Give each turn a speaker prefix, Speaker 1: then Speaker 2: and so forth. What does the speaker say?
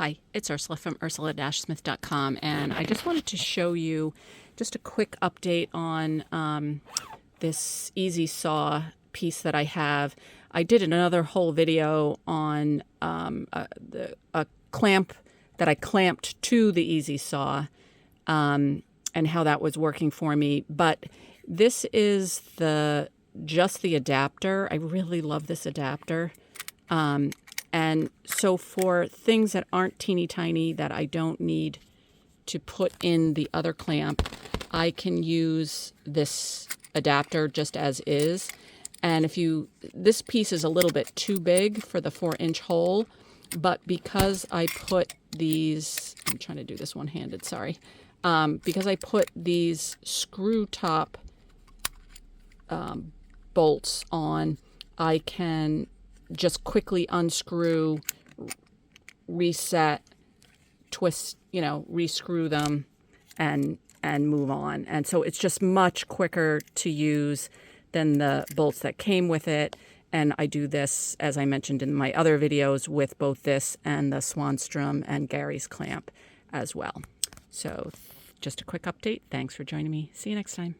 Speaker 1: Hi, it's Ursula from ursula-smith.com, and I just wanted to show you just a quick update on this Easy Saw piece that I have. I did another whole video on a clamp that I clamped to the Easy Saw and how that was working for me, but this is just the adapter. I really love this adapter. And so for things that aren't teeny tiny that I don't need to put in the other clamp, I can use this adapter just as is. And this piece is a little bit too big for the 4-inch hole, but because I put these, I'm trying to do this one-handed, sorry. Because I put these screw top bolts on, I can just quickly unscrew, reset, twist, rescrew them and move on. And so it's just much quicker to use than the bolts that came with it. And I do this, as I mentioned in my other videos, with both this and the Swanstrom and Gary's clamp as well. So just a quick update. Thanks for joining me. See you next time.